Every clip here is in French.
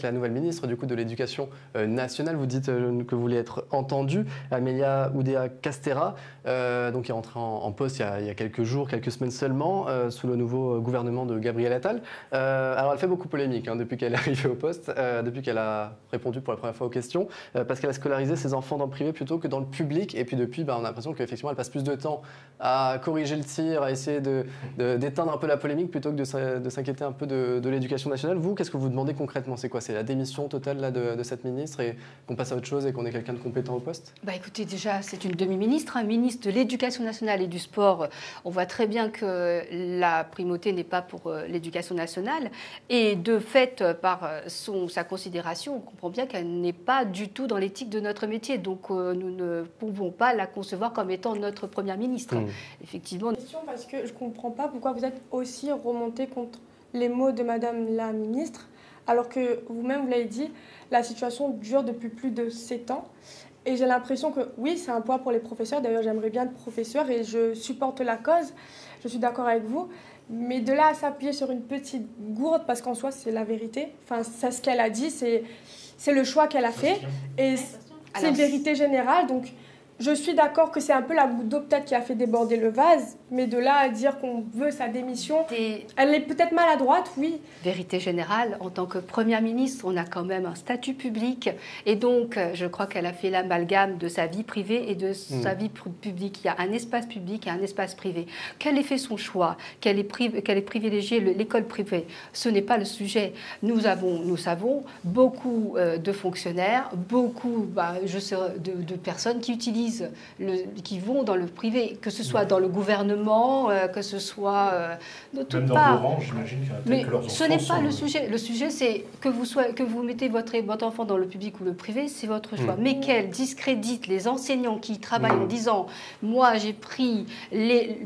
La nouvelle ministre du coup, de l'Éducation nationale, vous dites que vous voulez être entendue, Amelia Oudéa-Castéra, donc qui est rentrée en poste il y a quelques jours, quelques semaines seulement, sous le nouveau gouvernement de Gabriel Attal. Alors elle fait beaucoup polémique depuis qu'elle est arrivée au poste, depuis qu'elle a répondu pour la première fois aux questions, parce qu'elle a scolarisé ses enfants dans le privé plutôt que dans le public, et puis depuis on a l'impression qu'effectivement elle passe plus de temps à corriger le tir, à essayer d'éteindre un peu la polémique plutôt que de s'inquiéter un peu de l'Éducation nationale. Vous, qu'est-ce que vous demandez concrètement? C'est quoi? C'est la démission totale là, de cette ministre et qu'on passe à autre chose et qu'on ait quelqu'un de compétent au poste? Écoutez, déjà, c'est une demi-ministre, un ministre de l'Éducation nationale et du sport. On voit très bien que la primauté n'est pas pour l'Éducation nationale. Et de fait, par sa considération, on comprend bien qu'elle n'est pas du tout dans l'éthique de notre métier. Donc, nous ne pouvons pas la concevoir comme étant notre première ministre. Effectivement. Parce que je ne comprends pas pourquoi vous êtes aussi remonté contre les mots de Madame la ministre, alors que vous-même, vous l'avez dit, la situation dure depuis plus de 7 ans. Et j'ai l'impression que oui, c'est un poids pour les professeurs. D'ailleurs, j'aimerais bien être professeur et je supporte la cause. Je suis d'accord avec vous. Mais de là à s'appuyer sur une petite gourde, parce qu'en soi, c'est la vérité. Enfin, c'est ce qu'elle a dit, c'est le choix qu'elle a fait. Et c'est une vérité générale. Donc, je suis d'accord que c'est un peu la goutte d'eau peut-être qui a fait déborder le vase, mais de là à dire qu'on veut sa démission, elle est peut-être maladroite, oui. Vérité générale, en tant que Première ministre, on a quand même un statut public et donc je crois qu'elle a fait l'amalgame de sa vie privée et de sa vie publique. Il y a un espace public et un espace privé. Qu'elle ait fait son choix, qu'elle ait privilégié l'école privée, ce n'est pas le sujet. Nous savons beaucoup de fonctionnaires, beaucoup de personnes qui utilisent qui vont dans le privé, que ce soit dans le gouvernement, que ce soit de toutes parts. Même dans Orange, j'imagine qu'il y en a Mais que leurs ce n'est enfants pas sont... le sujet. Le sujet, c'est que vous mettez votre enfant dans le public ou le privé, c'est votre choix. Mais qu'elle discrédite les enseignants qui travaillent en disant « moi, j'ai pris les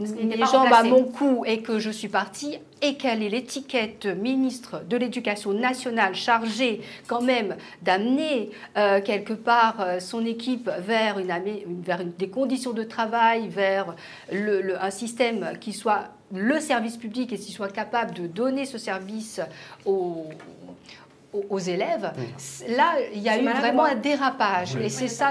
jambes à mon cou et que je suis partie », et quelle est l'étiquette ministre de l'Éducation nationale chargée quand même d'amener quelque part son équipe vers des conditions de travail, vers un système qui soit le service public et qui soit capable de donner ce service aux élèves. Là, il y a eu vraiment un dérapage et c'est ça.